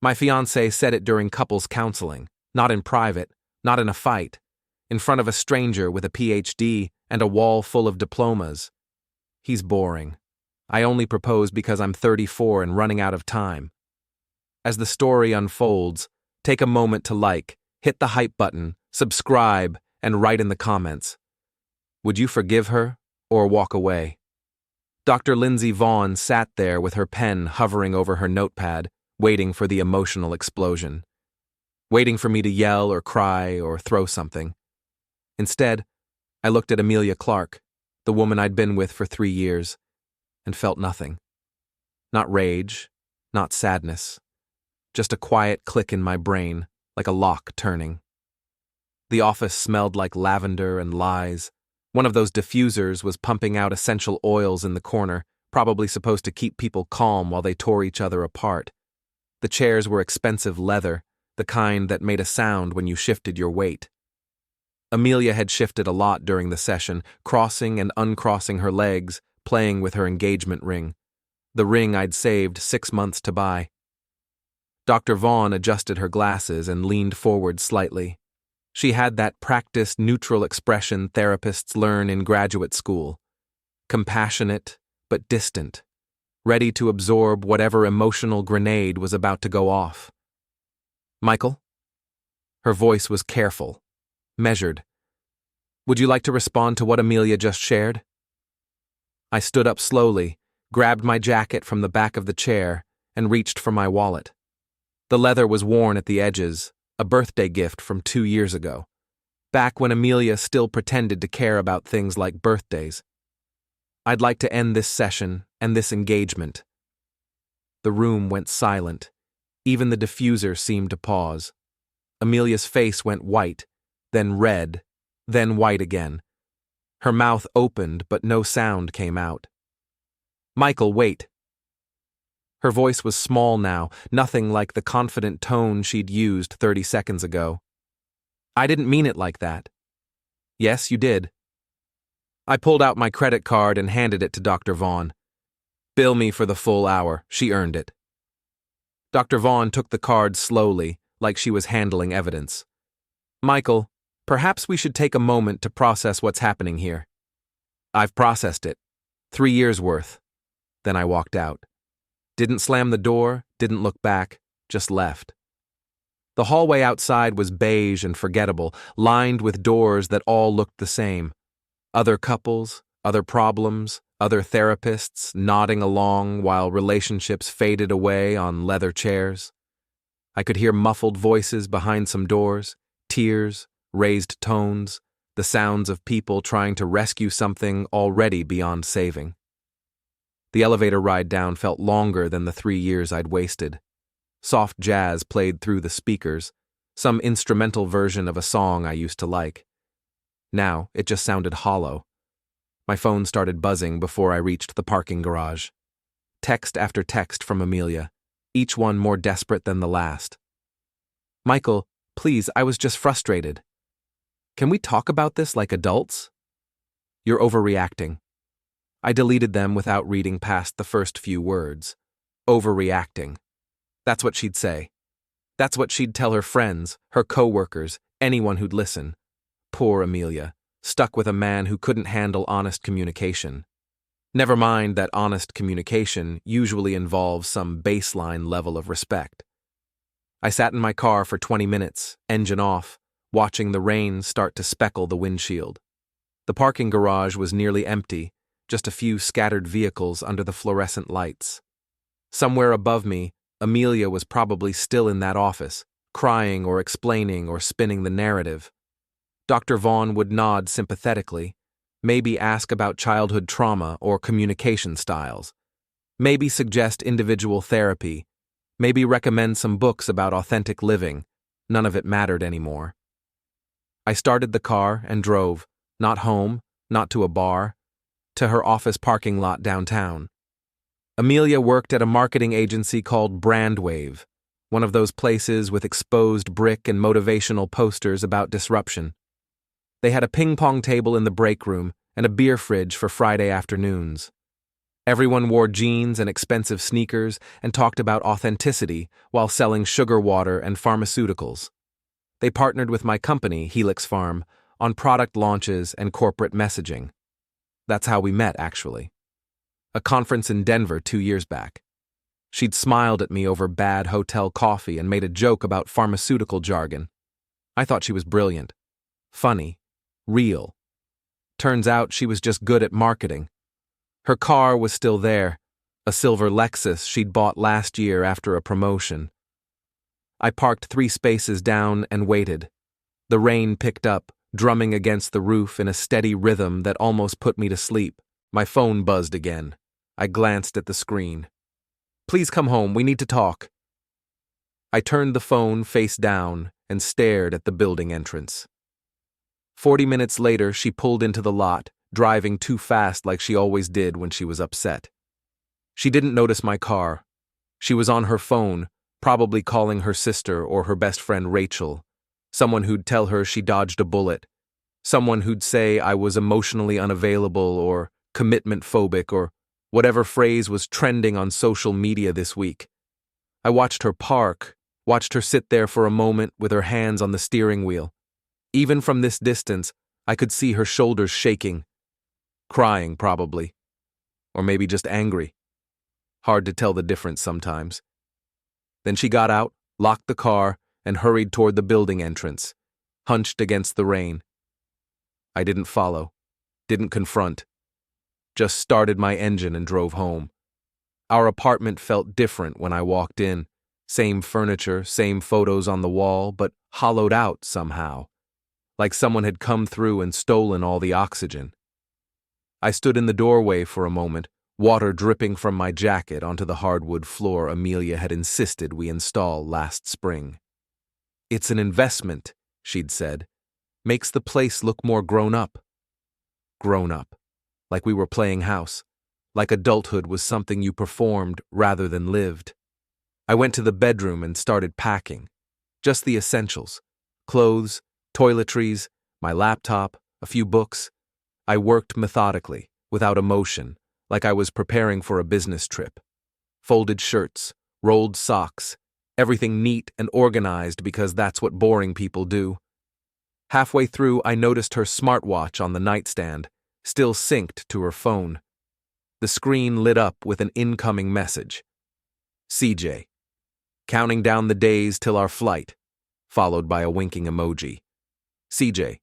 My fiancé said it during couples counseling, not in private, not in a fight, in front of a stranger with a PhD and a wall full of diplomas. He's boring. I only propose because I'm 34 and running out of time. As the story unfolds, take a moment to like, hit the hype button, subscribe, and write in the comments. Would you forgive her or walk away? Dr. Lindsay Vaughn sat there with her pen hovering over her notepad, waiting for the emotional explosion. Waiting for me to yell or cry or throw something. Instead, I looked at Amelia Clark, the woman I'd been with for 3 years, and felt nothing. Not rage, not sadness. Just a quiet click in my brain, like a lock turning. The office smelled like lavender and lies. One of those diffusers was pumping out essential oils in the corner, probably supposed to keep people calm while they tore each other apart. The chairs were expensive leather, the kind that made a sound when you shifted your weight. Amelia had shifted a lot during the session, crossing and uncrossing her legs, playing with her engagement ring. The ring I'd saved 6 months to buy. Dr. Vaughn adjusted her glasses and leaned forward slightly. She had that practiced, neutral expression therapists learn in graduate school. Compassionate, but distant. Ready to absorb whatever emotional grenade was about to go off. Michael? Her voice was careful, measured. Would you like to respond to what Amelia just shared? I stood up slowly, grabbed my jacket from the back of the chair, and reached for my wallet. The leather was worn at the edges, a birthday gift from 2 years ago, back when Amelia still pretended to care about things like birthdays. I'd like to end this session and this engagement. The room went silent. Even the diffuser seemed to pause. Amelia's face went white, then red, then white again. Her mouth opened, but no sound came out. Michael, wait. Her voice was small now, nothing like the confident tone she'd used 30 seconds ago. I didn't mean it like that. Yes, you did. I pulled out my credit card and handed it to Dr. Vaughn. Bill me for the full hour. She earned it. Dr. Vaughn took the card slowly, like she was handling evidence. Michael, perhaps we should take a moment to process what's happening here. I've processed it. 3 years' worth. Then I walked out. Didn't slam the door, didn't look back, just left. The hallway outside was beige and forgettable, lined with doors that all looked the same. Other couples, other problems, other therapists nodding along while relationships faded away on leather chairs. I could hear muffled voices behind some doors, tears, raised tones, the sounds of people trying to rescue something already beyond saving. The elevator ride down felt longer than the 3 years I'd wasted. Soft jazz played through the speakers, some instrumental version of a song I used to like. Now, it just sounded hollow. My phone started buzzing before I reached the parking garage. Text after text from Amelia, each one more desperate than the last. Michael, please, I was just frustrated. Can we talk about this like adults? You're overreacting. I deleted them without reading past the first few words. Overreacting. That's what she'd say. That's what she'd tell her friends, her coworkers, anyone who'd listen. Poor Amelia, stuck with a man who couldn't handle honest communication. Never mind that honest communication usually involves some baseline level of respect. I sat in my car for 20 minutes, engine off, watching the rain start to speckle the windshield. The parking garage was nearly empty, just a few scattered vehicles under the fluorescent lights. Somewhere above me, Amelia was probably still in that office, crying or explaining or spinning the narrative. Dr. Vaughn would nod sympathetically, maybe ask about childhood trauma or communication styles, maybe suggest individual therapy, maybe recommend some books about authentic living. None of it mattered anymore. I started the car and drove, not home, not to a bar, to her office parking lot downtown. Amelia worked at a marketing agency called Brandwave, one of those places with exposed brick and motivational posters about disruption. They had a ping-pong table in the break room and a beer fridge for Friday afternoons. Everyone wore jeans and expensive sneakers and talked about authenticity while selling sugar water and pharmaceuticals. They partnered with my company, Helix Farm, on product launches and corporate messaging. That's how we met, actually. A conference in Denver 2 years back. She'd smiled at me over bad hotel coffee and made a joke about pharmaceutical jargon. I thought she was brilliant, funny, real. Turns out she was just good at marketing. Her car was still there, a silver Lexus she'd bought last year after a promotion. I parked 3 spaces down and waited. The rain picked up, drumming against the roof in a steady rhythm that almost put me to sleep. My phone buzzed again. I glanced at the screen. "Please come home, we need to talk." I turned the phone face down and stared at the building entrance. 40 minutes later, she pulled into the lot, driving too fast like she always did when she was upset. She didn't notice my car. She was on her phone, probably calling her sister or her best friend Rachel, someone who'd tell her she dodged a bullet, someone who'd say I was emotionally unavailable or commitment phobic or whatever phrase was trending on social media this week. I watched her park, watched her sit there for a moment with her hands on the steering wheel. Even from this distance, I could see her shoulders shaking. Crying, probably. Or maybe just angry. Hard to tell the difference sometimes. Then she got out, locked the car, and hurried toward the building entrance, hunched against the rain. I didn't follow, didn't confront. Just started my engine and drove home. Our apartment felt different when I walked in. Same furniture, same photos on the wall, but hollowed out somehow. Like someone had come through and stolen all the oxygen. I stood in the doorway for a moment, water dripping from my jacket onto the hardwood floor Amelia had insisted we install last spring. "It's an investment," she'd said. "Makes the place look more grown up." Grown up. Like we were playing house. Like adulthood was something you performed rather than lived. I went to the bedroom and started packing. Just the essentials. Clothes, toiletries, my laptop, a few books. I worked methodically, without emotion, like I was preparing for a business trip. Folded shirts, rolled socks, everything neat and organized because that's what boring people do. Halfway through, I noticed her smartwatch on the nightstand, still synced to her phone. The screen lit up with an incoming message. CJ. Counting down the days till our flight, followed by a winking emoji. CJ.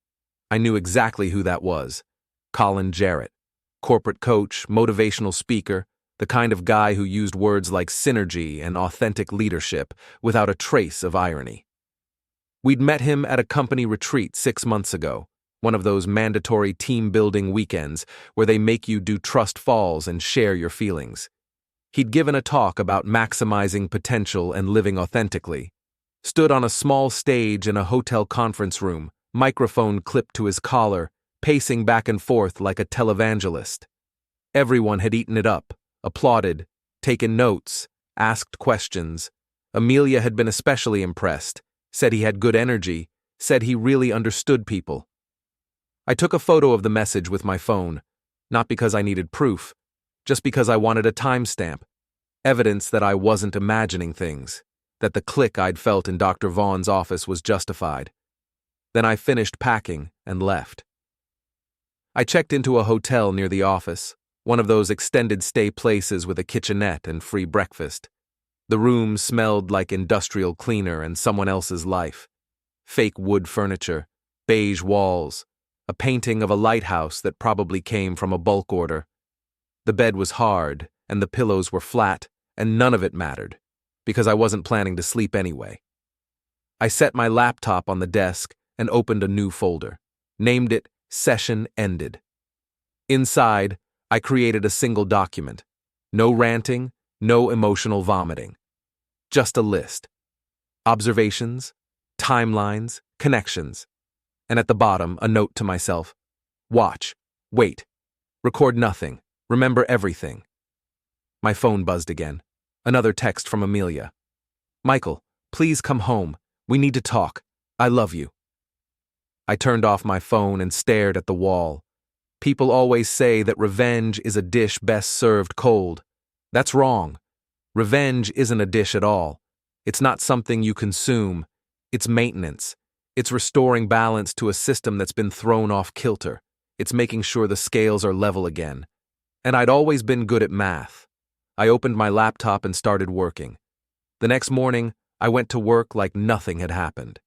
I knew exactly who that was. Colin Jarrett. Corporate coach, motivational speaker, the kind of guy who used words like synergy and authentic leadership without a trace of irony. We'd met him at a company retreat 6 months ago, one of those mandatory team-building weekends where they make you do trust falls and share your feelings. He'd given a talk about maximizing potential and living authentically. Stood on a small stage in a hotel conference room, microphone clipped to his collar, pacing back and forth like a televangelist. Everyone had eaten it up, applauded, taken notes, asked questions. Amelia had been especially impressed, said he had good energy, said he really understood people. I took a photo of the message with my phone, not because I needed proof, just because I wanted a timestamp, evidence that I wasn't imagining things, that the click I'd felt in Dr. Vaughn's office was justified. Then I finished packing and left. I checked into a hotel near the office, one of those extended stay places with a kitchenette and free breakfast. The room smelled like industrial cleaner and someone else's life. Fake wood furniture, beige walls, a painting of a lighthouse that probably came from a bulk order. The bed was hard, and the pillows were flat, and none of it mattered, because I wasn't planning to sleep anyway. I set my laptop on the desk and opened a new folder, named it Session Ended. Inside, I created a single document. No ranting, no emotional vomiting. Just a list. Observations, timelines, connections. And at the bottom, a note to myself. Watch. Wait. Record nothing. Remember everything. My phone buzzed again. Another text from Amelia. Michael, please come home. We need to talk. I love you. I turned off my phone and stared at the wall. People always say that revenge is a dish best served cold. That's wrong. Revenge isn't a dish at all. It's not something you consume. It's maintenance. It's restoring balance to a system that's been thrown off kilter. It's making sure the scales are level again. And I'd always been good at math. I opened my laptop and started working. The next morning, I went to work like nothing had happened.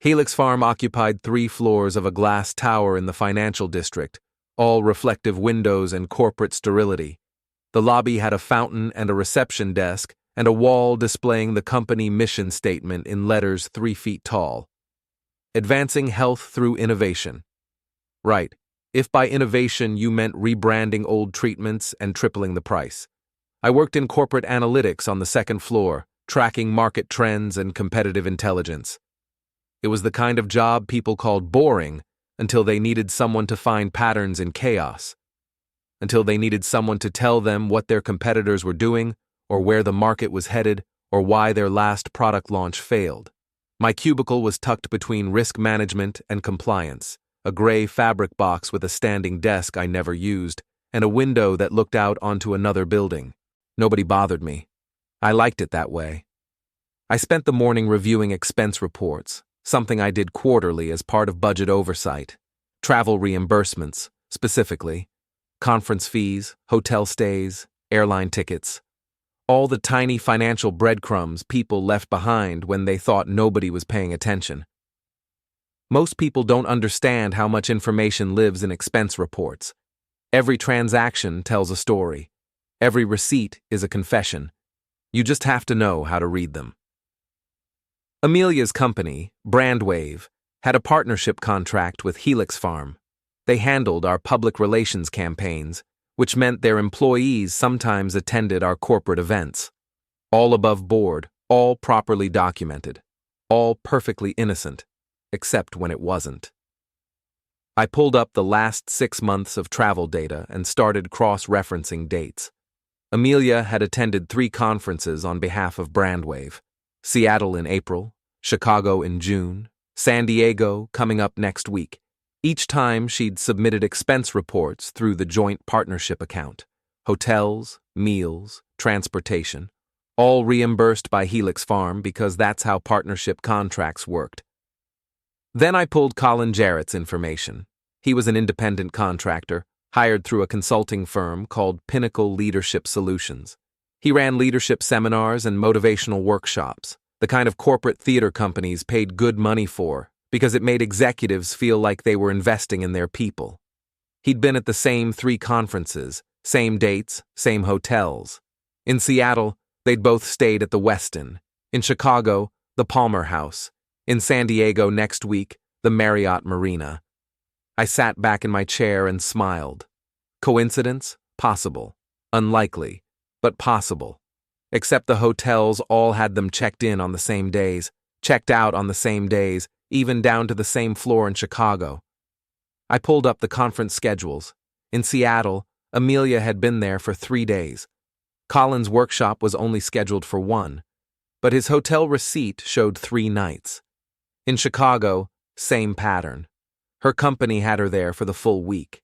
Helix Farm occupied 3 floors of a glass tower in the financial district, all reflective windows and corporate sterility. The lobby had a fountain and a reception desk, and a wall displaying the company mission statement in letters 3 feet tall. Advancing health through innovation. Right, if by innovation you meant rebranding old treatments and tripling the price. I worked in corporate analytics on the 2nd floor, tracking market trends and competitive intelligence. It was the kind of job people called boring until they needed someone to find patterns in chaos, until they needed someone to tell them what their competitors were doing, or where the market was headed, or why their last product launch failed. My cubicle was tucked between risk management and compliance, a gray fabric box with a standing desk I never used, and a window that looked out onto another building. Nobody bothered me. I liked it that way. I spent the morning reviewing expense reports, something I did quarterly as part of budget oversight. Travel reimbursements, specifically. Conference fees, hotel stays, airline tickets. All the tiny financial breadcrumbs people left behind when they thought nobody was paying attention. Most people don't understand how much information lives in expense reports. Every transaction tells a story. Every receipt is a confession. You just have to know how to read them. Amelia's company, Brandwave, had a partnership contract with Helix Farm. They handled our public relations campaigns, which meant their employees sometimes attended our corporate events. All above board, all properly documented, all perfectly innocent, except when it wasn't. I pulled up the last 6 months of travel data and started cross-referencing dates. Amelia had attended 3 conferences on behalf of Brandwave: Seattle in April, Chicago in June, San Diego coming up next week. Each time she'd submitted expense reports through the joint partnership account. Hotels, meals, transportation, all reimbursed by Helix Farm because that's how partnership contracts worked. Then I pulled Colin Jarrett's information. He was an independent contractor, hired through a consulting firm called Pinnacle Leadership Solutions. He ran leadership seminars and motivational workshops, the kind of corporate theater companies paid good money for, because it made executives feel like they were investing in their people. He'd been at the same 3 conferences, same dates, same hotels. In Seattle, they'd both stayed at the Westin. In Chicago, the Palmer House. In San Diego next week, the Marriott Marina. I sat back in my chair and smiled. Coincidence? Possible. Unlikely, but possible. Except the hotels all had them checked in on the same days, checked out on the same days, even down to the same floor in Chicago. I pulled up the conference schedules. In Seattle, Amelia had been there for 3 days. Colin's workshop was only scheduled for 1, but his hotel receipt showed 3 nights. In Chicago, same pattern. Her company had her there for the full week.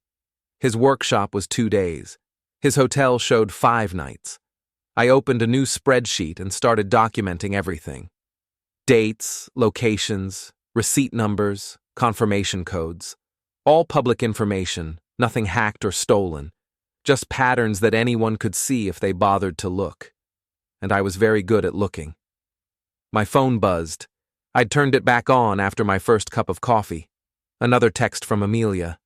His workshop was 2 days. His hotel showed 5 nights. I opened a new spreadsheet and started documenting everything. Dates, locations, receipt numbers, confirmation codes. All public information, nothing hacked or stolen. Just patterns that anyone could see if they bothered to look. And I was very good at looking. My phone buzzed. I'd turned it back on after my first cup of coffee. Another text from Amelia.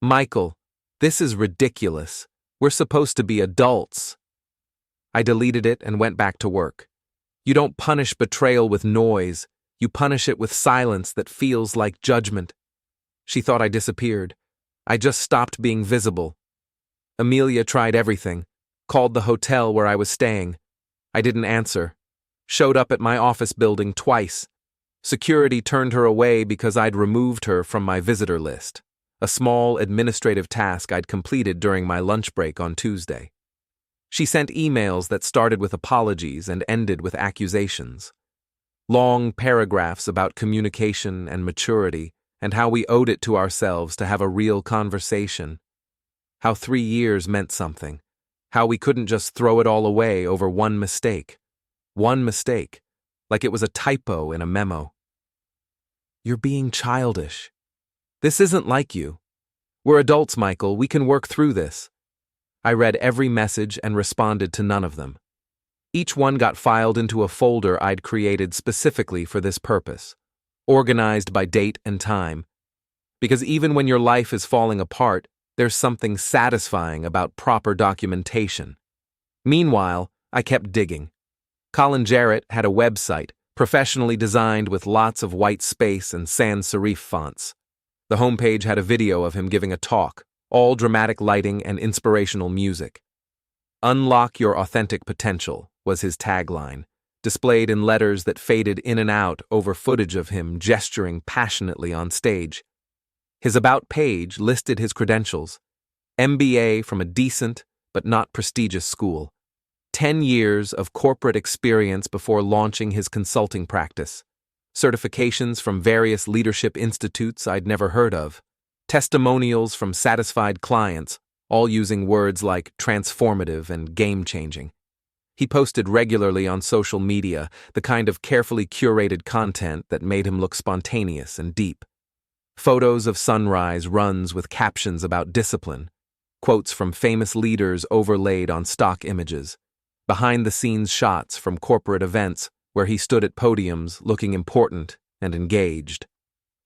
Michael, this is ridiculous. We're supposed to be adults. I deleted it and went back to work. You don't punish betrayal with noise. You punish it with silence that feels like judgment. She thought I disappeared. I just stopped being visible. Amelia tried everything. Called the hotel where I was staying. I didn't answer. Showed up at my office building twice. Security turned her away because I'd removed her from my visitor list, a small administrative task I'd completed during my lunch break on Tuesday. She sent emails that started with apologies and ended with accusations. Long paragraphs about communication and maturity, and how we owed it to ourselves to have a real conversation. How 3 years meant something. How we couldn't just throw it all away over one mistake. One mistake, like it was a typo in a memo. You're being childish. This isn't like you. We're adults, Michael. We can work through this. I read every message and responded to none of them. Each one got filed into a folder I'd created specifically for this purpose, organized by date and time. Because even when your life is falling apart, there's something satisfying about proper documentation. Meanwhile, I kept digging. Colin Jarrett had a website, professionally designed with lots of white space and sans serif fonts. The homepage had a video of him giving a talk, all dramatic lighting and inspirational music. "Unlock your authentic potential" was his tagline, displayed in letters that faded in and out over footage of him gesturing passionately on stage. His About page listed his credentials: MBA from a decent but not prestigious school, 10 years of corporate experience before launching his consulting practice, certifications from various leadership institutes I'd never heard of, testimonials from satisfied clients, all using words like transformative and game-changing. He posted regularly on social media, the kind of carefully curated content that made him look spontaneous and deep. Photos of sunrise runs with captions about discipline, quotes from famous leaders overlaid on stock images, behind-the-scenes shots from corporate events where he stood at podiums looking important and engaged.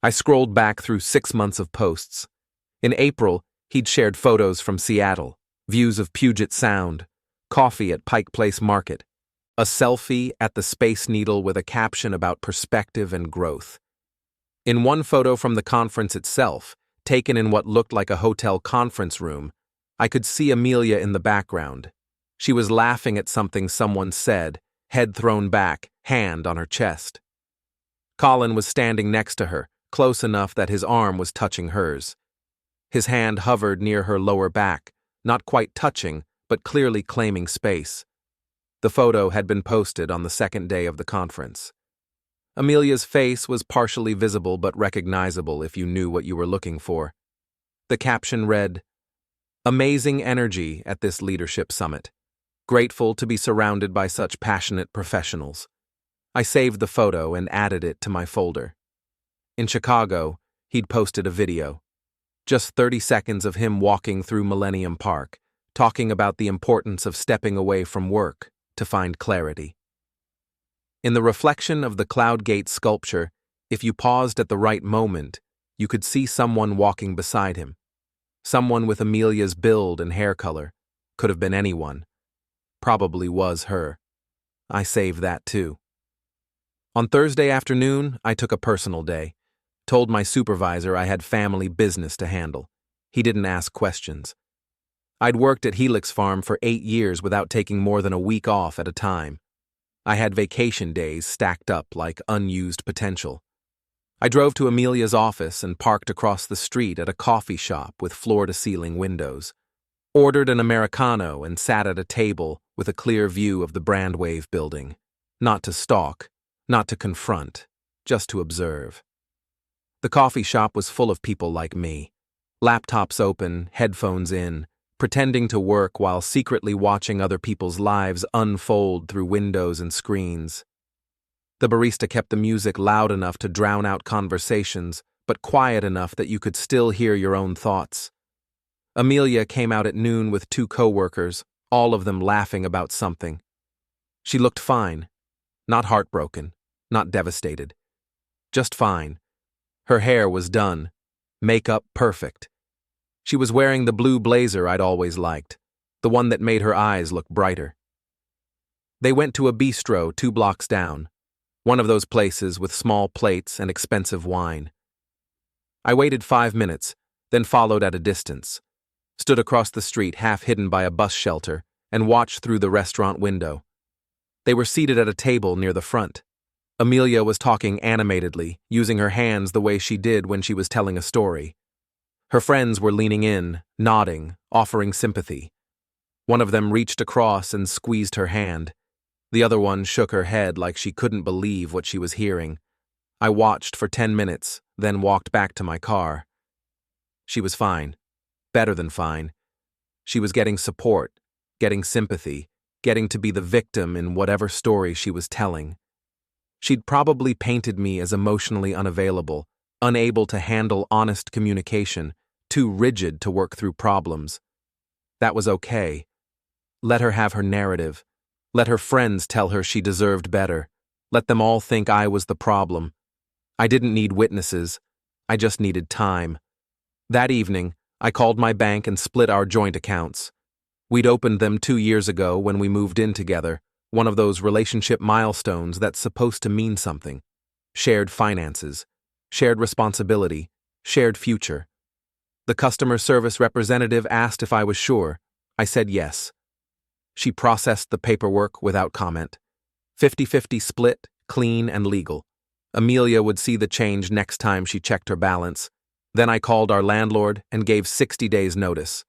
I scrolled back through 6 months of posts. In April, he'd shared photos from Seattle, views of Puget Sound, coffee at Pike Place Market, a selfie at the Space Needle with a caption about perspective and growth. In one photo from the conference itself, taken in what looked like a hotel conference room, I could see Amelia in the background. She was laughing at something someone said, head thrown back, hand on her chest. Colin was standing next to her, close enough that his arm was touching hers. His hand hovered near her lower back, not quite touching, but clearly claiming space. The photo had been posted on the second day of the conference. Amelia's face was partially visible but recognizable if you knew what you were looking for. The caption read, "Amazing energy at this leadership summit. Grateful to be surrounded by such passionate professionals." I saved the photo and added it to my folder. In Chicago, he'd posted a video. Just 30 seconds of him walking through Millennium Park, talking about the importance of stepping away from work to find clarity. In the reflection of the Cloud Gate sculpture, if you paused at the right moment, you could see someone walking beside him. Someone with Amelia's build and hair color. Could have been anyone. Probably was her. I saved that too. On Thursday afternoon, I took a personal day. Told my supervisor I had family business to handle. He didn't ask questions. I'd worked at Helix Farm for 8 years without taking more than a week off at a time. I had vacation days stacked up like unused potential. I drove to Amelia's office and parked across the street at a coffee shop with floor-to-ceiling windows. Ordered an Americano and sat at a table with a clear view of the Brandwave building. Not to stalk, not to confront, just to observe. The coffee shop was full of people like me. Laptops open, headphones in, pretending to work while secretly watching other people's lives unfold through windows and screens. The barista kept the music loud enough to drown out conversations, but quiet enough that you could still hear your own thoughts. Amelia came out at noon with 2 coworkers, all of them laughing about something. She looked fine. Not heartbroken, not devastated. Just fine. Her hair was done. Makeup perfect. She was wearing the blue blazer I'd always liked, the one that made her eyes look brighter. They went to a bistro 2 blocks down, one of those places with small plates and expensive wine. I waited 5 minutes, then followed at a distance, stood across the street half hidden by a bus shelter, and watched through the restaurant window. They were seated at a table near the front. Amelia was talking animatedly, using her hands the way she did when she was telling a story. Her friends were leaning in, nodding, offering sympathy. One of them reached across and squeezed her hand. The other one shook her head like she couldn't believe what she was hearing. I watched for 10 minutes, then walked back to my car. She was fine. Better than fine. She was getting support, getting sympathy, getting to be the victim in whatever story she was telling. She'd probably painted me as emotionally unavailable, unable to handle honest communication, too rigid to work through problems. That was okay. Let her have her narrative. Let her friends tell her she deserved better. Let them all think I was the problem. I didn't need witnesses. I just needed time. That evening, I called my bank and split our joint accounts. We'd opened them 2 years ago when we moved in together, one of those relationship milestones that's supposed to mean something. Shared finances, shared responsibility, shared future. The customer service representative asked if I was sure. I said yes. She processed the paperwork without comment. 50-50 split, clean and legal. Amelia would see the change next time she checked her balance. Then I called our landlord and gave 60 days notice.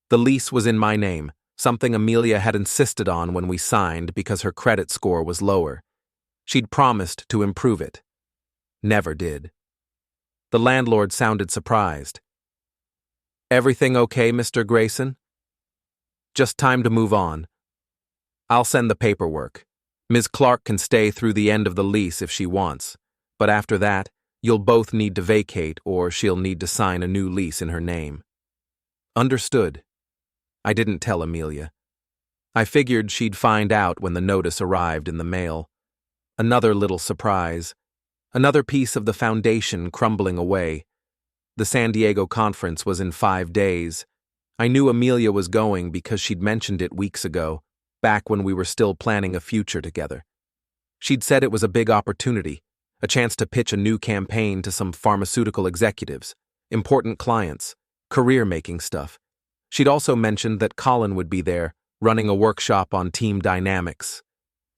The lease was in my name, something Amelia had insisted on when we signed because her credit score was lower. She'd promised to improve it. Never did. The landlord sounded surprised. "Everything okay, Mr. Grayson?" "Just time to move on. I'll send the paperwork. Ms. Clark can stay through the end of the lease if she wants, but after that, you'll both need to vacate or she'll need to sign a new lease in her name." Understood. I didn't tell Amelia. I figured she'd find out when the notice arrived in the mail. Another little surprise. Another piece of the foundation crumbling away. The San Diego conference was in 5 days. I knew Amelia was going because she'd mentioned it weeks ago, back when we were still planning a future together. She'd said it was a big opportunity, a chance to pitch a new campaign to some pharmaceutical executives, important clients, career-making stuff. She'd also mentioned that Colin would be there, running a workshop on team dynamics.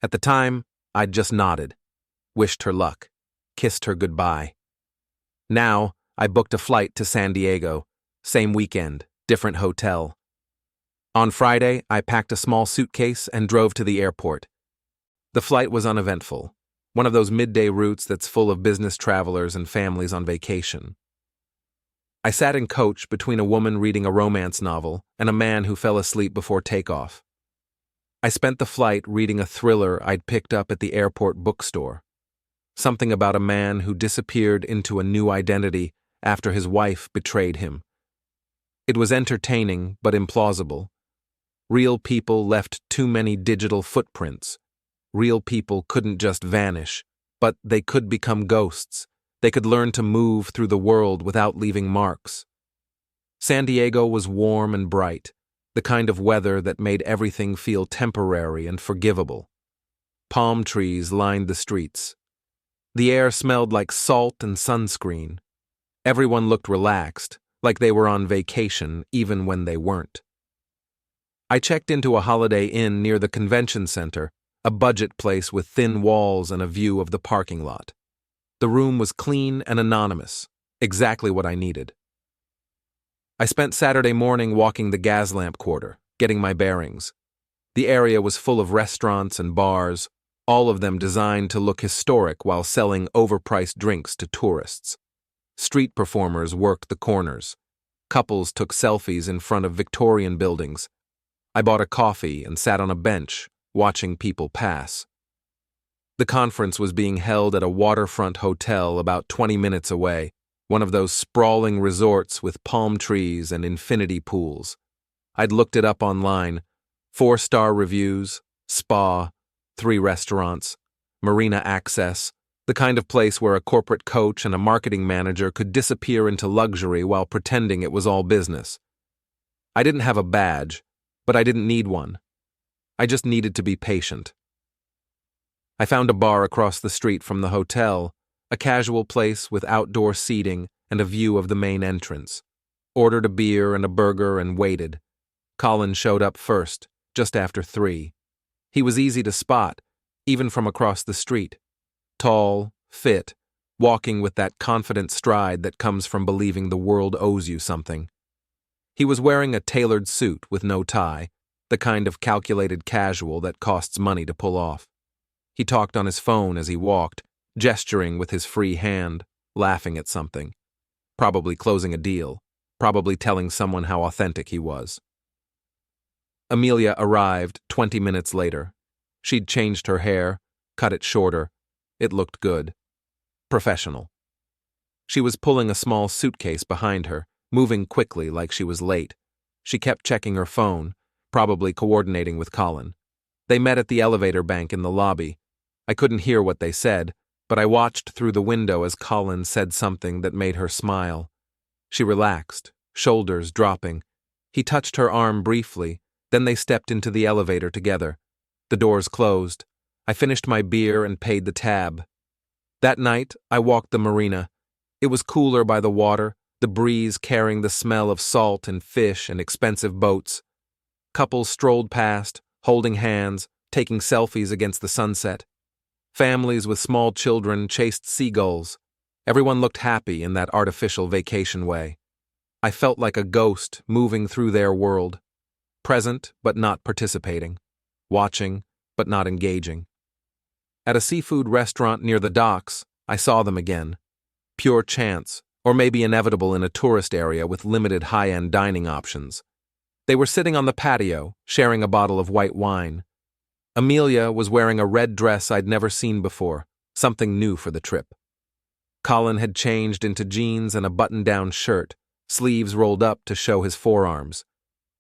At the time, I'd just nodded, wished her luck, kissed her goodbye. Now, I booked a flight to San Diego, same weekend, different hotel. On Friday, I packed a small suitcase and drove to the airport. The flight was uneventful, one of those midday routes that's full of business travelers and families on vacation. I sat in coach between a woman reading a romance novel and a man who fell asleep before takeoff. I spent the flight reading a thriller I'd picked up at the airport bookstore. Something about a man who disappeared into a new identity after his wife betrayed him. It was entertaining but implausible. Real people left too many digital footprints. Real people couldn't just vanish, but they could become ghosts. They could learn to move through the world without leaving marks. San Diego was warm and bright, the kind of weather that made everything feel temporary and forgivable. Palm trees lined the streets. The air smelled like salt and sunscreen. Everyone looked relaxed, like they were on vacation even when they weren't. I checked into a Holiday Inn near the convention center, a budget place with thin walls and a view of the parking lot. The room was clean and anonymous, exactly what I needed. I spent Saturday morning walking the Gaslamp Quarter, getting my bearings. The area was full of restaurants and bars, all of them designed to look historic while selling overpriced drinks to tourists. Street performers worked the corners. Couples took selfies in front of Victorian buildings. I bought a coffee and sat on a bench, watching people pass. The conference was being held at a waterfront hotel about 20 minutes away, one of those sprawling resorts with palm trees and infinity pools. I'd looked it up online. 4-star reviews, spa, 3 restaurants, marina access, the kind of place where a corporate coach and a marketing manager could disappear into luxury while pretending it was all business. I didn't have a badge, but I didn't need one. I just needed to be patient. I found a bar across the street from the hotel, a casual place with outdoor seating and a view of the main entrance. Ordered a beer and a burger and waited. Colin showed up first, just after 3. He was easy to spot, even from across the street. Tall, fit, walking with that confident stride that comes from believing the world owes you something. He was wearing a tailored suit with no tie, the kind of calculated casual that costs money to pull off. He talked on his phone as he walked, gesturing with his free hand, laughing at something. Probably closing a deal, probably telling someone how authentic he was. Amelia arrived 20 minutes later. She'd changed her hair, cut it shorter. It looked good. Professional. She was pulling a small suitcase behind her, moving quickly like she was late. She kept checking her phone, probably coordinating with Colin. They met at the elevator bank in the lobby. I couldn't hear what they said, but I watched through the window as Colin said something that made her smile. She relaxed, shoulders dropping. He touched her arm briefly, then they stepped into the elevator together. The doors closed. I finished my beer and paid the tab. That night, I walked the marina. It was cooler by the water, the breeze carrying the smell of salt and fish and expensive boats. Couples strolled past, holding hands, taking selfies against the sunset. Families with small children chased seagulls. Everyone looked happy in that artificial vacation way. I felt like a ghost moving through their world. Present but not participating. Watching but not engaging. At a seafood restaurant near the docks, I saw them again. Pure chance, or maybe inevitable in a tourist area with limited high-end dining options. They were sitting on the patio, sharing a bottle of white wine. Amelia was wearing a red dress I'd never seen before, something new for the trip. Colin had changed into jeans and a button-down shirt, sleeves rolled up to show his forearms.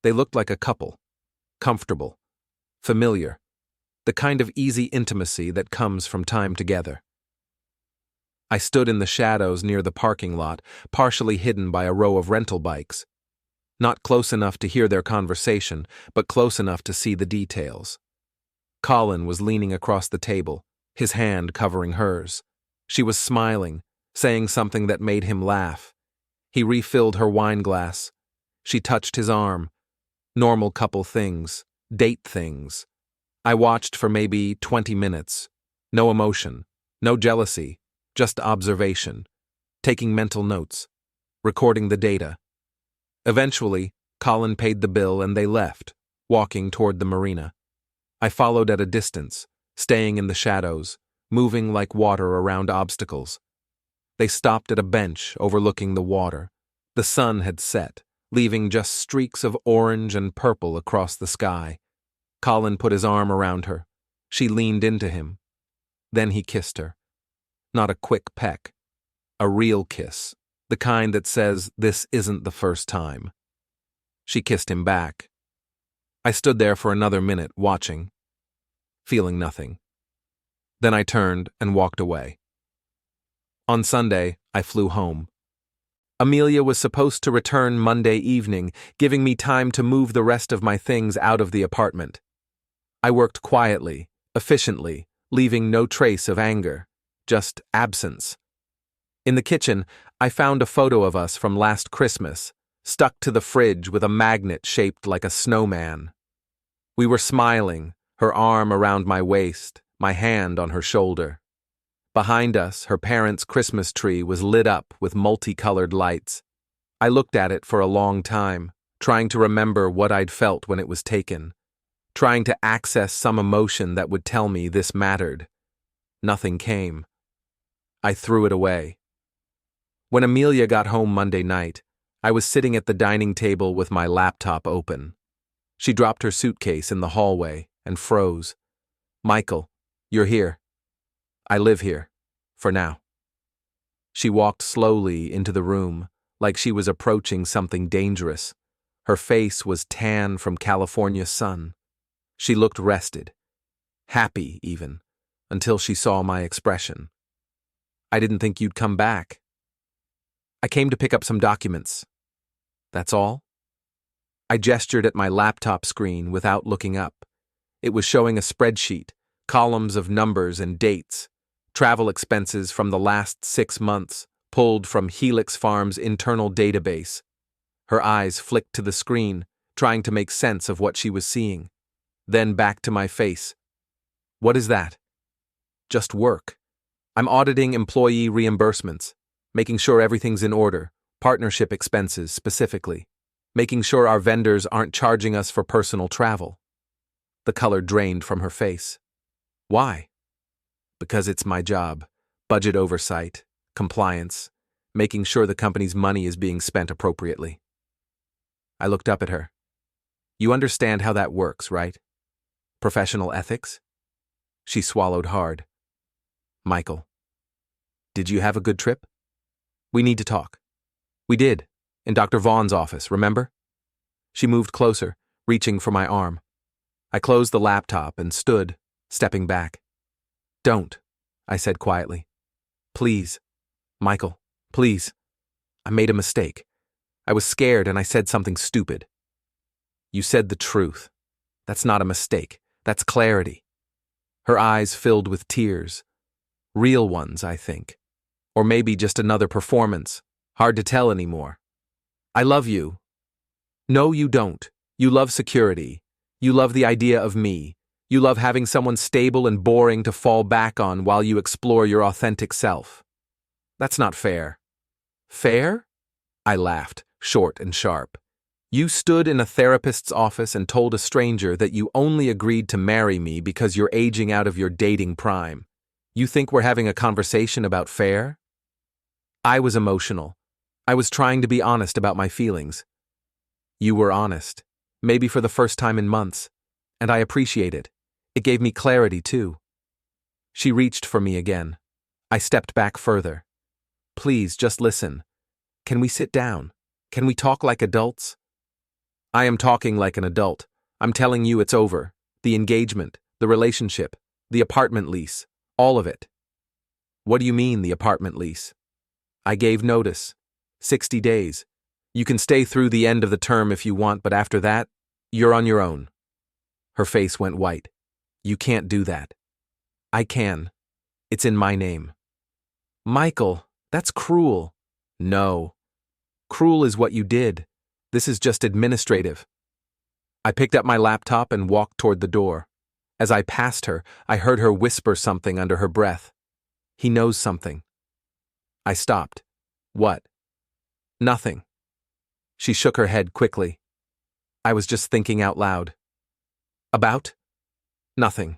They looked like a couple. Comfortable. Familiar. The kind of easy intimacy that comes from time together. I stood in the shadows near the parking lot, partially hidden by a row of rental bikes. Not close enough to hear their conversation, but close enough to see the details. Colin was leaning across the table, his hand covering hers. She was smiling, saying something that made him laugh. He refilled her wine glass. She touched his arm. Normal couple things, date things. I watched for maybe 20 minutes. No emotion, no jealousy, just observation, taking mental notes, recording the data. Eventually, Colin paid the bill and they left, walking toward the marina. I followed at a distance, staying in the shadows, moving like water around obstacles. They stopped at a bench overlooking the water. The sun had set, leaving just streaks of orange and purple across the sky. Colin put his arm around her. She leaned into him. Then he kissed her. Not a quick peck. A real kiss, the kind that says this isn't the first time. She kissed him back. I stood there for another minute, watching, feeling nothing. Then I turned and walked away. On Sunday, I flew home. Amelia was supposed to return Monday evening, giving me time to move the rest of my things out of the apartment. I worked quietly, efficiently, leaving no trace of anger, just absence. In the kitchen, I found a photo of us from last Christmas, stuck to the fridge with a magnet shaped like a snowman. We were smiling, her arm around my waist, my hand on her shoulder. Behind us, her parents' Christmas tree was lit up with multicolored lights. I looked at it for a long time, trying to remember what I'd felt when it was taken, trying to access some emotion that would tell me this mattered. Nothing came. I threw it away. When Amelia got home Monday night, I was sitting at the dining table with my laptop open. She dropped her suitcase in the hallway and froze. "Michael, you're here. I live here, for now." She walked slowly into the room, like she was approaching something dangerous. Her face was tan from California sun. She looked rested, happy even, until she saw my expression. "I didn't think you'd come back." "I came to pick up some documents." "That's all?" I gestured at my laptop screen without looking up. It was showing a spreadsheet, columns of numbers and dates, travel expenses from the last 6 months, pulled from Helix Farm's internal database. Her eyes flicked to the screen, trying to make sense of what she was seeing. Then back to my face. "What is that?" "Just work. I'm auditing employee reimbursements, making sure everything's in order, partnership expenses specifically, making sure our vendors aren't charging us for personal travel." The color drained from her face. "Why?" "Because it's my job. budget oversight, compliance, making sure the company's money is being spent appropriately. I looked up at her. You understand how that works, right? Professional ethics? She swallowed hard. Michael, did you have a good trip? We need to talk. We did, in Dr. Vaughn's office, remember? She moved closer, reaching for my arm. I closed the laptop and stood, stepping back. Don't, I said quietly. Please, Michael, please. I made a mistake. I was scared and I said something stupid. You said the truth. That's not a mistake. That's clarity. Her eyes filled with tears. Real ones, I think. Or maybe just another performance. Hard to tell anymore. I love you. No, you don't. You love security. You love the idea of me. You love having someone stable and boring to fall back on while you explore your authentic self. That's not fair. Fair? I laughed, short and sharp. You stood in a therapist's office and told a stranger that you only agreed to marry me because you're aging out of your dating prime. You think we're having a conversation about fair? I was emotional. I was trying to be honest about my feelings. You were honest, maybe for the first time in months, and I appreciate it. It gave me clarity, too. She reached for me again. I stepped back further. Please, just listen. Can we sit down? Can we talk like adults? I am talking like an adult. I'm telling you it's over. The engagement, the relationship, the apartment lease, all of it. What do you mean, the apartment lease? I gave notice. 60 days. You can stay through the end of the term if you want, but after that, you're on your own. Her face went white. You can't do that. I can. It's in my name. Michael, that's cruel. No. Cruel is what you did. This is just administrative. I picked up my laptop and walked toward the door. As I passed her, I heard her whisper something under her breath. He knows something. I stopped. What? Nothing. She shook her head quickly. I was just thinking out loud. About? Nothing.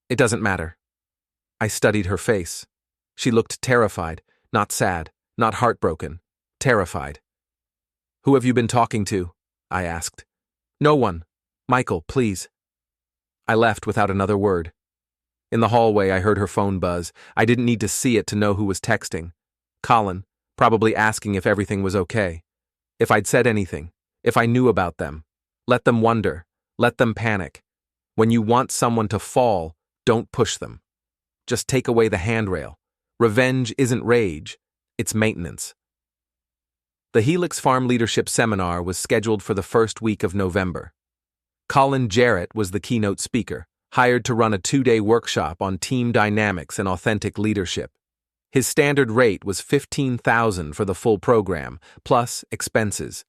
It doesn't matter. I studied her face. She looked terrified, not sad, not heartbroken, terrified. Who have you been talking to? I asked. No one. Michael, please. I left without another word. In the hallway, I heard her phone buzz. I didn't need to see it to know who was texting. Colin, probably asking if everything was okay. If I'd said anything. If I knew about them. Let them wonder. Let them panic. When you want someone to fall, don't push them. Just take away the handrail. Revenge isn't rage. It's maintenance. The Helix Farm Leadership Seminar was scheduled for the first week of November. Colin Jarrett was the keynote speaker, hired to run a 2-day workshop on team dynamics and authentic leadership. His standard rate was $15,000 for the full program, plus expenses.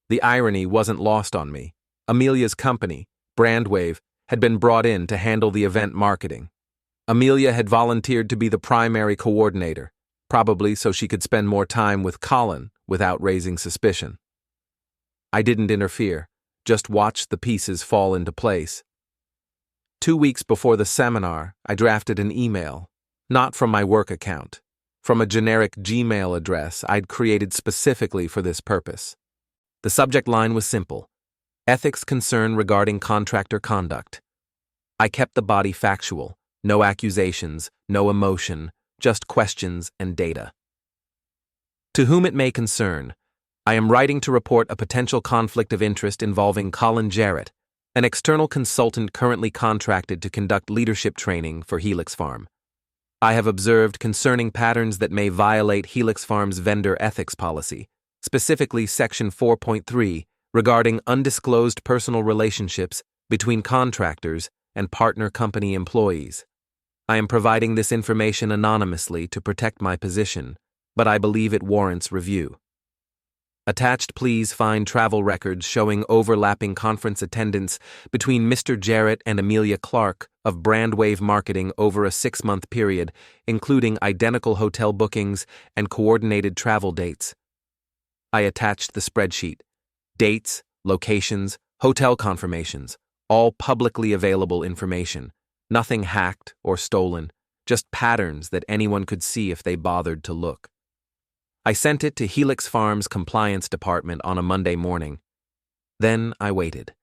The irony wasn't lost on me. Amelia's company, Brandwave, had been brought in to handle the event marketing. Amelia had volunteered to be the primary coordinator, probably so she could spend more time with Colin without raising suspicion. I didn't interfere, just watched the pieces fall into place. 2 weeks before the seminar, I drafted an email, not from my work account, from a generic Gmail address I'd created specifically for this purpose. The subject line was simple: ethics concern regarding contractor conduct. I kept the body factual, no accusations, no emotion, just questions and data. To whom it may concern, I am writing to report a potential conflict of interest involving Colin Jarrett, an external consultant currently contracted to conduct leadership training for Helix Farm. I have observed concerning patterns that may violate Helix Farm's vendor ethics policy, specifically Section 4.3, regarding undisclosed personal relationships between contractors and partner company employees. I am providing this information anonymously to protect my position, but I believe it warrants review. Attached, please find travel records showing overlapping conference attendance between Mr. Jarrett and Amelia Clark of Brandwave Marketing over a 6-month period, including identical hotel bookings and coordinated travel dates. I attached the spreadsheet. Dates, locations, hotel confirmations, all publicly available information. Nothing hacked or stolen, just patterns that anyone could see if they bothered to look. I sent it to Helix Farms' compliance department on a Monday morning. Then I waited.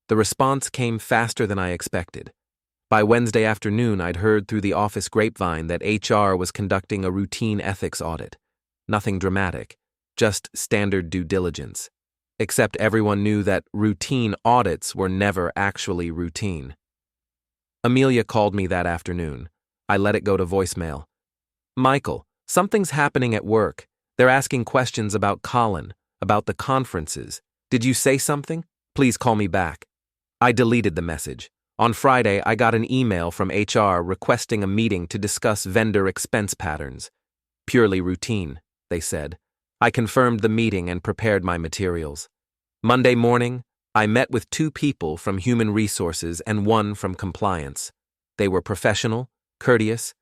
The response came faster than I expected. By Wednesday afternoon, I'd heard through the office grapevine that HR was conducting a routine ethics audit. Nothing dramatic, just standard due diligence. Except everyone knew that routine audits were never actually routine. Amelia called me that afternoon. I let it go to voicemail. "Michael, something's happening at work. They're asking questions about Colin, about the conferences. Did you say something? Please call me back." I deleted the message. On Friday, I got an email from HR requesting a meeting to discuss vendor expense patterns. Purely routine, they said. I confirmed the meeting and prepared my materials. Monday morning, I met with 2 people from Human Resources and 1 from Compliance. They were professional, courteous.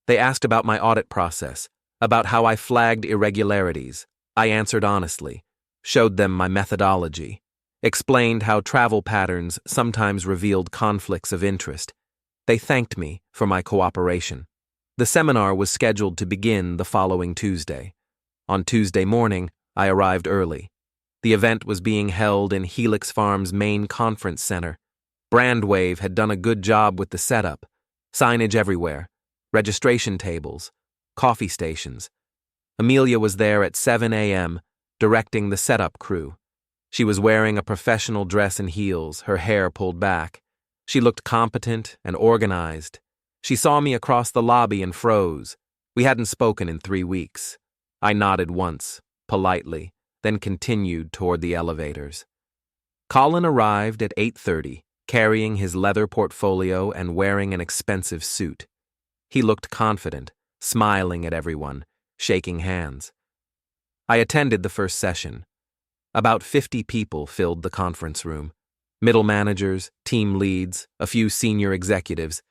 They asked about my audit process, about how I flagged irregularities. I answered honestly, showed them my methodology, explained how travel patterns sometimes revealed conflicts of interest. They thanked me for my cooperation. The seminar was scheduled to begin the following Tuesday. On Tuesday morning, I arrived early. The event was being held in Helix Farms' main conference center. Brandwave had done a good job with the setup. Signage everywhere, registration tables, coffee stations. Amelia was there at 7 a.m., directing the setup crew. She was wearing a professional dress and heels, her hair pulled back. She looked competent and organized. She saw me across the lobby and froze. We hadn't spoken in 3 weeks. I nodded once, politely, then continued toward the elevators. Colin arrived at 8:30, carrying his leather portfolio and wearing an expensive suit. He looked confident, smiling at everyone, shaking hands. I attended the first session. About 50 people filled the conference room. Middle managers, team leads, a few senior executives.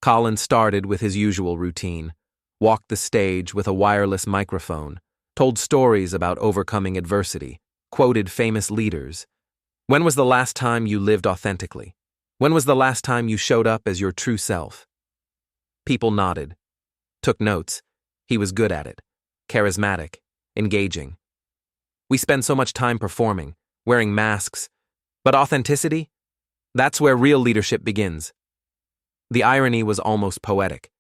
Colin started with his usual routine, walked the stage with a wireless microphone, told stories about overcoming adversity, quoted famous leaders. "When was the last time you lived authentically? When was the last time you showed up as your true self?" People nodded, took notes. He was good at it, charismatic, engaging. "We spend so much time performing, wearing masks. But authenticity? That's where real leadership begins." The irony was almost poetic.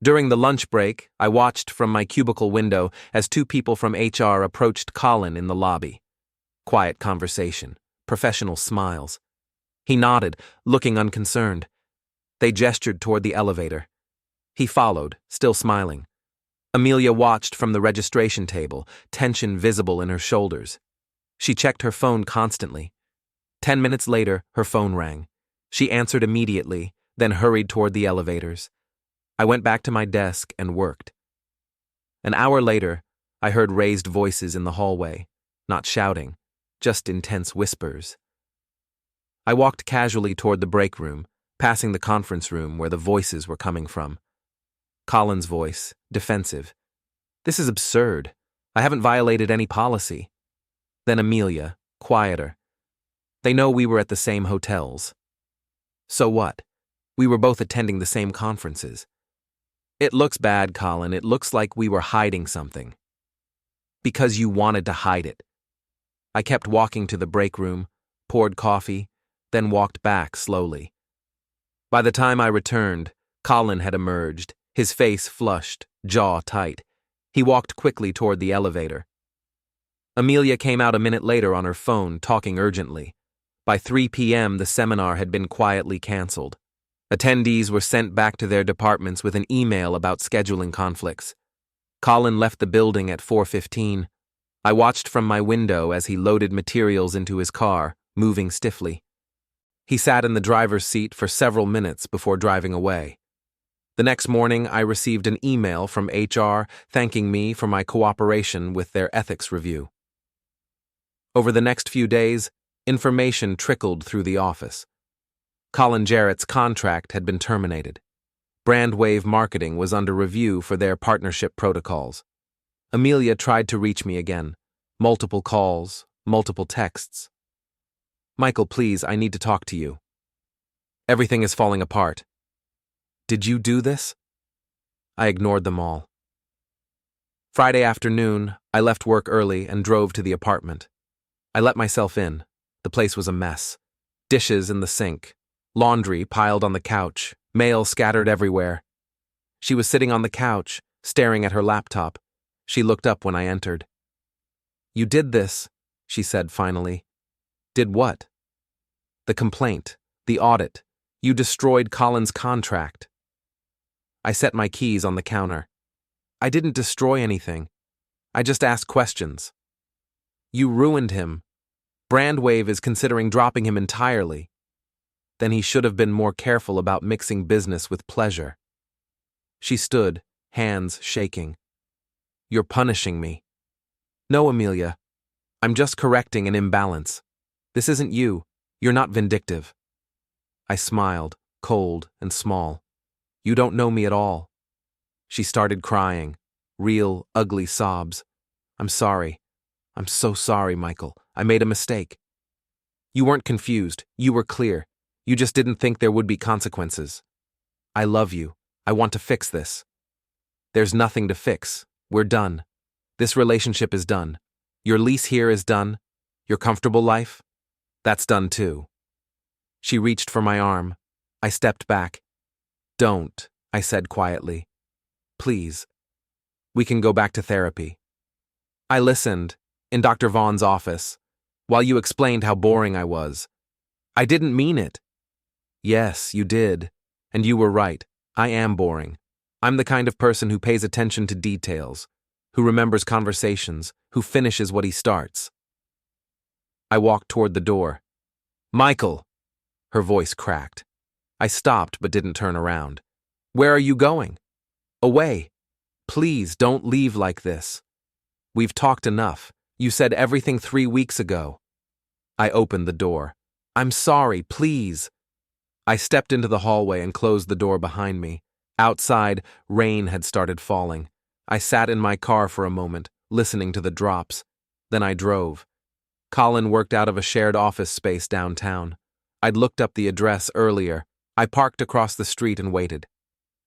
During the lunch break, I watched from my cubicle window as 2 people from HR approached Colin in the lobby. Quiet conversation, professional smiles. He nodded, looking unconcerned. They gestured toward the elevator. He followed, still smiling. Amelia watched from the registration table, tension visible in her shoulders. She checked her phone constantly. 10 minutes later, her phone rang. She answered immediately, then hurried toward the elevators. I went back to my desk and worked. An hour later, I heard raised voices in the hallway, not shouting, just intense whispers. I walked casually toward the break room, passing the conference room where the voices were coming from. Colin's voice, defensive. "This is absurd. I haven't violated any policy." Then Amelia, quieter. "They know we were at the same hotels." "So what? We were both attending the same conferences." "It looks bad, Colin. It looks like we were hiding something." "Because you wanted to hide it." I kept walking to the break room, poured coffee, then walked back slowly. By the time I returned, Colin had emerged, his face flushed, jaw tight. He walked quickly toward the elevator. Amelia came out a minute later on her phone, talking urgently. By 3 p.m., the seminar had been quietly canceled. Attendees were sent back to their departments with an email about scheduling conflicts. Colin left the building at 4:15. I watched from my window as he loaded materials into his car, moving stiffly. He sat in the driver's seat for several minutes before driving away. The next morning, I received an email from HR thanking me for my cooperation with their ethics review. Over the next few days, information trickled through the office. Colin Jarrett's contract had been terminated. Brandwave Marketing was under review for their partnership protocols. Amelia tried to reach me again. Multiple calls, multiple texts. "Michael, please, I need to talk to you. Everything is falling apart." "Did you do this?" I ignored them all. Friday afternoon, I left work early and drove to the apartment. I let myself in. The place was a mess. Dishes in the sink, laundry piled on the couch, mail scattered everywhere. She was sitting on the couch, staring at her laptop. She looked up when I entered. "You did this," she said finally. "Did what?" "The complaint, the audit. You destroyed Colin's contract." I set my keys on the counter. "I didn't destroy anything. I just asked questions." "You ruined him. Brandwave is considering dropping him entirely." "Then he should have been more careful about mixing business with pleasure." She stood, hands shaking. "You're punishing me." "No, Amelia. I'm just correcting an imbalance. This isn't you. You're not vindictive." I smiled, cold and small. "You don't know me at all." She started crying, real, ugly sobs. "I'm sorry. I'm so sorry, Michael. I made a mistake." "You weren't confused. You were clear. You just didn't think there would be consequences." "I love you. I want to fix this." "There's nothing to fix. We're done. This relationship is done. Your lease here is done. Your comfortable life? That's done too." She reached for my arm. I stepped back. "Don't," I said quietly. "Please. We can go back to therapy." I listened, in Dr. Vaughn's office, while you explained how boring I was. "I didn't mean it." "Yes, you did. And you were right. I am boring. I'm the kind of person who pays attention to details, who remembers conversations, who finishes what he starts." I walked toward the door. "Michael!" Her voice cracked. I stopped but didn't turn around. "Where are you going?" "Away. Please don't leave like this. We've talked enough. You said everything 3 weeks ago." I opened the door. "I'm sorry, please." I stepped into the hallway and closed the door behind me. Outside, rain had started falling. I sat in my car for a moment, listening to the drops. Then I drove. Colin worked out of a shared office space downtown. I'd looked up the address earlier. I parked across the street and waited.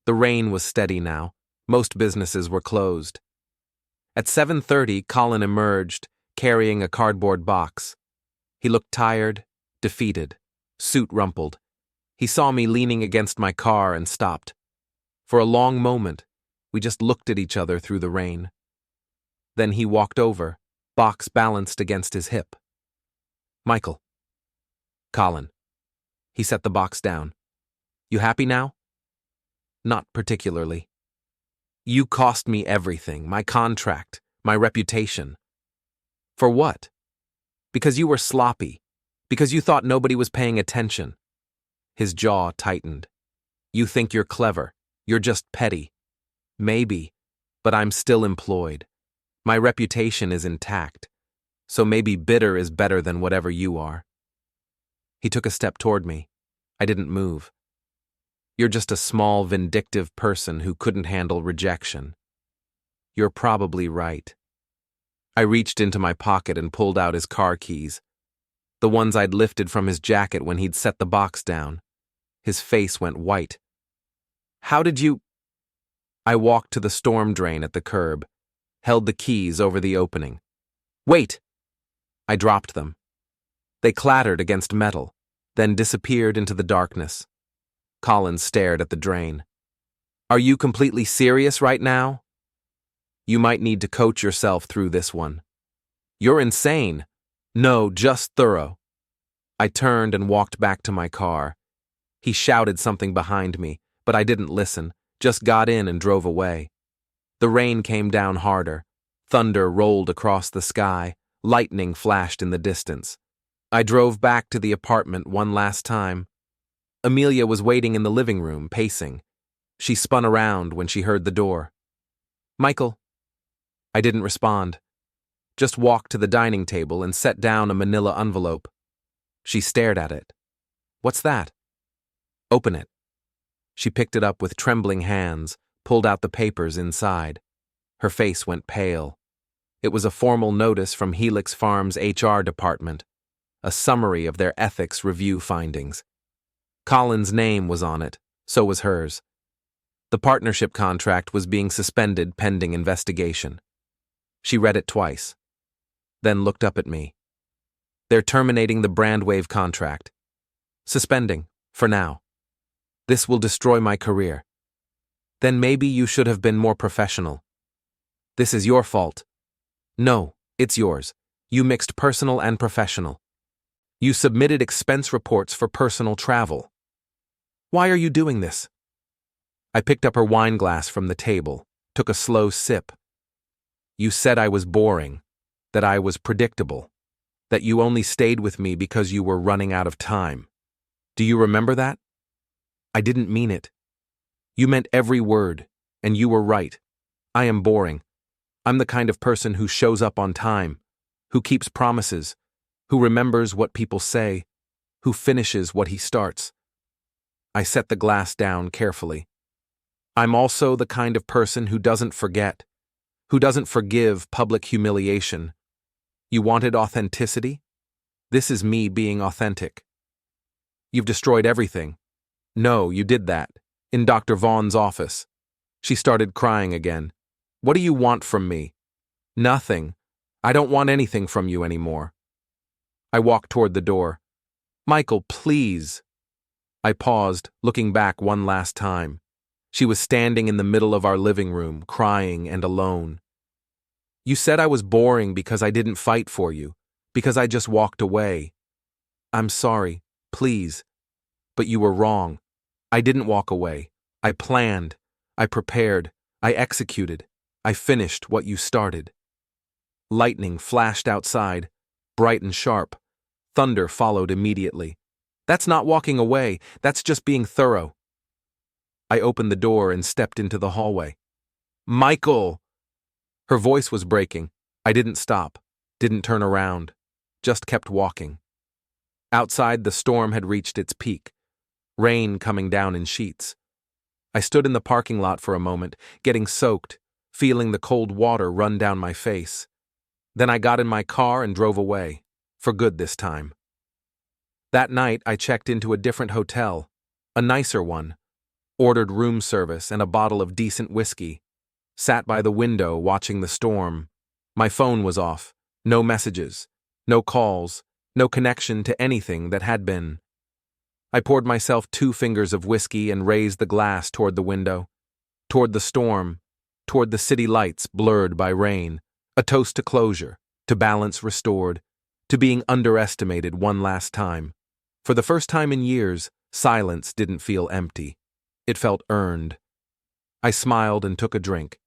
The rain was steady now. Most businesses were closed. At 7:30, Colin emerged, carrying a cardboard box. He looked tired, defeated, suit rumpled. He saw me leaning against my car and stopped. For a long moment, we just looked at each other through the rain. Then he walked over, box balanced against his hip. "Michael." "Colin." He set the box down. "You happy now?" "Not particularly." "You cost me everything, my contract, my reputation." "For what?" "Because you were sloppy. Because you thought nobody was paying attention." His jaw tightened. "You think you're clever. You're just petty." "Maybe, but I'm still employed. My reputation is intact. So maybe bitter is better than whatever you are." He took a step toward me. I didn't move. "You're just a small, vindictive person who couldn't handle rejection." "You're probably right." I reached into my pocket and pulled out his car keys, the ones I'd lifted from his jacket when he'd set the box down. His face went white. "How did you—" I walked to the storm drain at the curb, held the keys over the opening. "Wait!" I dropped them. They clattered against metal, then disappeared into the darkness. Colin stared at the drain. "Are you completely serious right now?" "You might need to coach yourself through this one." "You're insane." "No, just thorough." I turned and walked back to my car. He shouted something behind me, but I didn't listen, just got in and drove away. The rain came down harder. Thunder rolled across the sky. Lightning flashed in the distance. I drove back to the apartment one last time. Amelia was waiting in the living room, pacing. She spun around when she heard the door. "Michael." I didn't respond. Just walked to the dining table and set down a manila envelope. She stared at it. "What's that?" "Open it." She picked it up with trembling hands, pulled out the papers inside. Her face went pale. It was a formal notice from Helix Farms' HR department, a summary of their ethics review findings. Colin's name was on it, so was hers. The partnership contract was being suspended pending investigation. She read it twice, then looked up at me. They're terminating the Brandwave contract. Suspending, for now. This will destroy my career. Then maybe you should have been more professional. This is your fault. No, it's yours. You mixed personal and professional. You submitted expense reports for personal travel. Why are you doing this? I picked up her wine glass from the table, took a slow sip. You said I was boring, that I was predictable, that you only stayed with me because you were running out of time. Do you remember that? I didn't mean it. You meant every word, and you were right. I am boring. I'm the kind of person who shows up on time, who keeps promises, who remembers what people say, who finishes what he starts. I set the glass down carefully. I'm also the kind of person who doesn't forget, who doesn't forgive public humiliation. You wanted authenticity? This is me being authentic. You've destroyed everything. No, you did that. In Dr. Vaughn's office. She started crying again. What do you want from me? Nothing. I don't want anything from you anymore. I walked toward the door. Michael, please. I paused, looking back one last time. She was standing in the middle of our living room, crying and alone. You said I was boring because I didn't fight for you, because I just walked away. I'm sorry, please. But you were wrong. I didn't walk away. I planned. I prepared. I executed. I finished what you started. Lightning flashed outside, bright and sharp. Thunder followed immediately. That's not walking away. That's just being thorough. I opened the door and stepped into the hallway. Michael! Her voice was breaking. I didn't stop, didn't turn around, just kept walking. Outside, the storm had reached its peak, rain coming down in sheets. I stood in the parking lot for a moment, getting soaked, feeling the cold water run down my face. Then I got in my car and drove away, for good this time. That night, I checked into a different hotel, a nicer one, ordered room service and a bottle of decent whiskey, sat by the window watching the storm. My phone was off, no messages, no calls, no connection to anything that had been. I poured myself 2 fingers of whiskey and raised the glass toward the window, toward the storm, toward the city lights blurred by rain, a toast to closure, to balance restored, to being underestimated one last time. For the first time in years, silence didn't feel empty. It felt earned. I smiled and took a drink.